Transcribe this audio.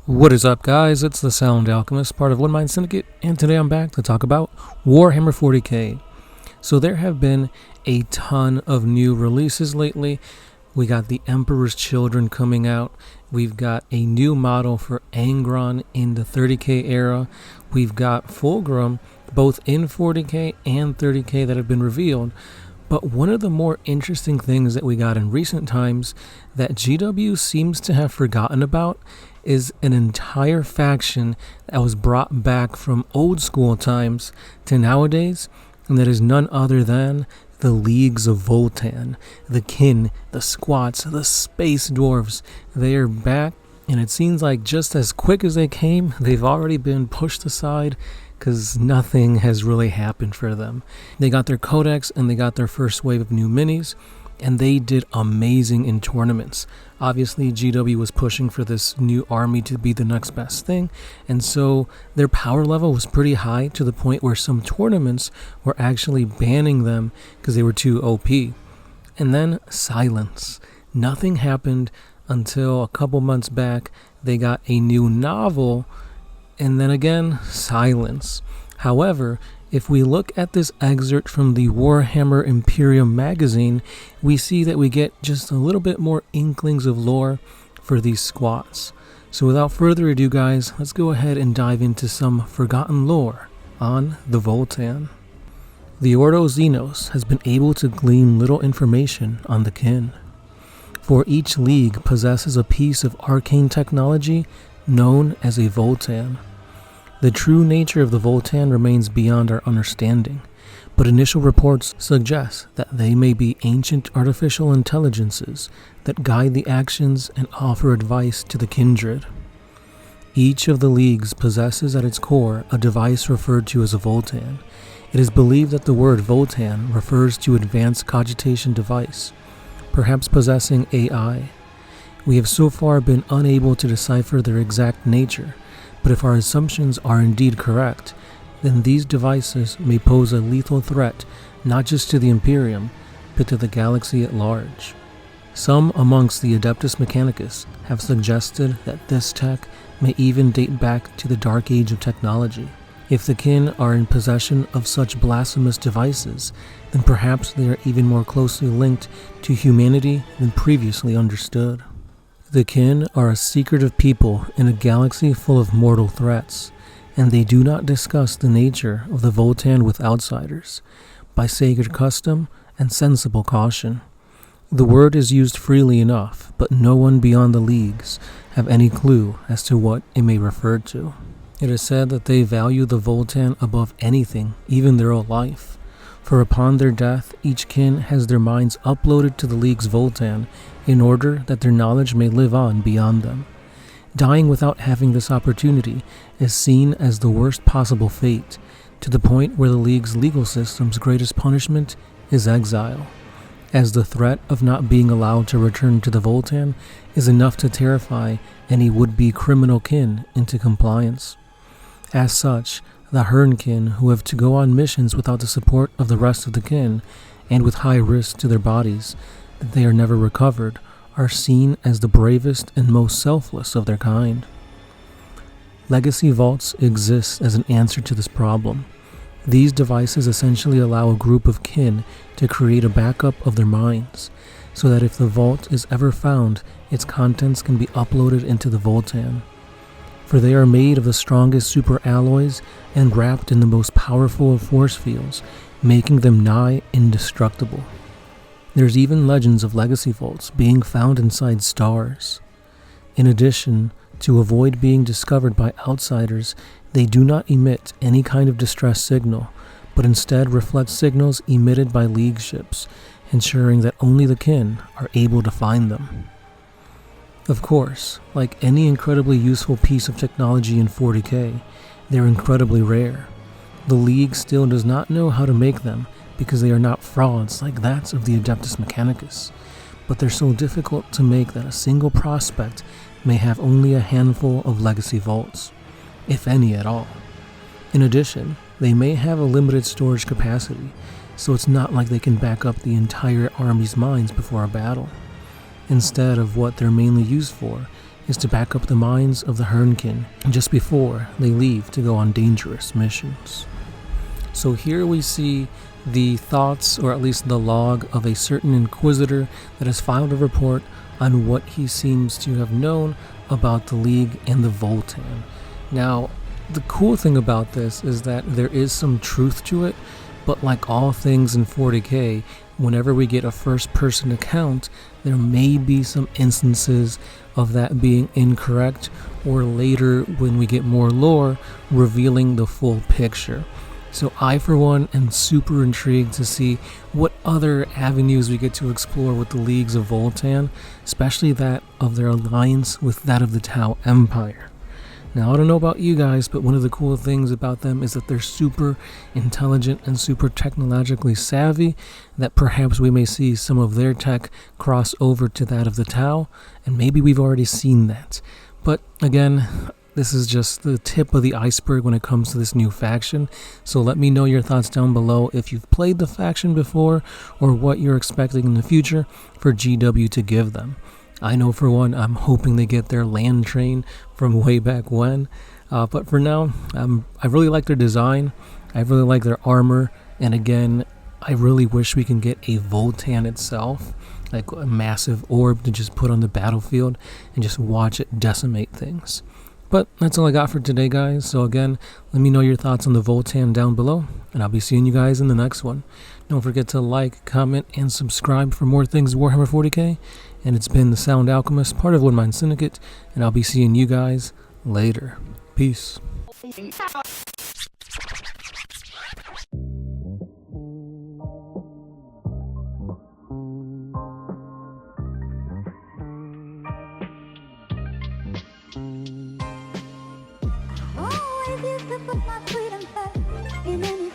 What is up, guys? It's the Sound Alchemist, part of One Mind Syndicate, and today I'm back to talk about Warhammer 40k. So there have been a ton of new releases lately. We got the Emperor's Children coming out. We've got a new model for Angron in the 30k era. We've got Fulgrim, both in 40k and 30k, that have been revealed. But one of the more interesting things that we got in recent times that GW seems to have forgotten about is an entire faction that was brought back from old school times to nowadays, and that is none other than the Leagues of Votann. The kin, the squats, the space dwarves, they are back, and it seems like just as quick as they came, they've already been pushed aside because nothing has really happened for them. They got their codex and they got their first wave of new minis, and they did amazing in tournaments. Obviously, GW was pushing for this new army to be the next best thing, and so their power level was pretty high to the point where some tournaments were actually banning them because they were too OP. And then silence. Nothing happened until a couple months back. They got a new novel, and then again, silence. However, if we look at this excerpt from the Warhammer Imperium magazine, we see that we get just a little bit more inklings of lore for these squats. So without further ado, guys, let's go ahead and dive into some forgotten lore on the Votann. The Ordo Xenos has been able to glean little information on the kin, for each league possesses a piece of arcane technology known as a Votann. The true nature of the Votann remains beyond our understanding, but initial reports suggest that they may be ancient artificial intelligences that guide the actions and offer advice to the kindred. Each of the leagues possesses at its core a device referred to as a Votann. It is believed that the word Votann refers to advanced cogitation device, perhaps possessing AI. We have so far been unable to decipher their exact nature, but if our assumptions are indeed correct, then these devices may pose a lethal threat not just to the Imperium, but to the galaxy at large. Some amongst the Adeptus Mechanicus have suggested that this tech may even date back to the Dark Age of technology. If the kin are in possession of such blasphemous devices, then perhaps they are even more closely linked to humanity than previously understood. The kin are a secretive people in a galaxy full of mortal threats, and they do not discuss the nature of the Votann with outsiders, by sacred custom and sensible caution. The word is used freely enough, but no one beyond the leagues have any clue as to what it may refer to. It is said that they value the Votann above anything, even their own life, for upon their death each kin has their minds uploaded to the League's Votann in order that their knowledge may live on beyond them. Dying without having this opportunity is seen as the worst possible fate, to the point where the League's legal system's greatest punishment is exile, as the threat of not being allowed to return to the Votann is enough to terrify any would-be criminal kin into compliance. As such, the Hernkin, who have to go on missions without the support of the rest of the kin, and with high risk to their bodies, that they are never recovered, are seen as the bravest and most selfless of their kind. Legacy vaults exist as an answer to this problem. These devices essentially allow a group of kin to create a backup of their minds, so that if the vault is ever found, its contents can be uploaded into the Votann. For they are made of the strongest super alloys and wrapped in the most powerful of force fields, making them nigh indestructible. There's even legends of legacy vaults being found inside stars. In addition, to avoid being discovered by outsiders, they do not emit any kind of distress signal, but instead reflect signals emitted by League ships, ensuring that only the kin are able to find them. Of course, like any incredibly useful piece of technology in 40k, they're incredibly rare. The League still does not know how to make them because they are not frauds like that of the Adeptus Mechanicus, but they're so difficult to make that a single prospect may have only a handful of legacy vaults, if any at all. In addition, they may have a limited storage capacity, so it's not like they can back up the entire army's mines before a battle. Instead of what they're mainly used for is to back up the minds of the Hernkin just before they leave to go on dangerous missions. So here we see the thoughts, or at least the log, of a certain Inquisitor that has filed a report on what he seems to have known about the League and the Votann. Now, the cool thing about this is that there is some truth to it, but like all things in 40k, whenever we get a first-person account, there may be some instances of that being incorrect, or later when we get more lore, revealing the full picture. So I, for one, am super intrigued to see what other avenues we get to explore with the Leagues of Votann, especially that of their alliance with that of the Tau Empire. Now, I don't know about you guys, but one of the cool things about them is that they're super intelligent and super technologically savvy, that perhaps we may see some of their tech cross over to that of the Tau, and maybe we've already seen that. But again, this is just the tip of the iceberg when it comes to this new faction, so let me know your thoughts down below if you've played the faction before, or what you're expecting in the future for GW to give them. I know for one, I'm hoping they get their land train from way back when, but for now, I really like their design, I really like their armor, and again, I really wish we can get a Votann itself, like a massive orb to just put on the battlefield and just watch it decimate things. But that's all I got for today, guys. So again, let me know your thoughts on the Votann down below, and I'll be seeing you guys in the next one. Don't forget to like, comment, and subscribe for more things Warhammer 40k. And it's been the Sound Alchemist, part of One Mind Syndicate, and I'll be seeing you guys later. Peace. Oh, what if you could put my freedom back in any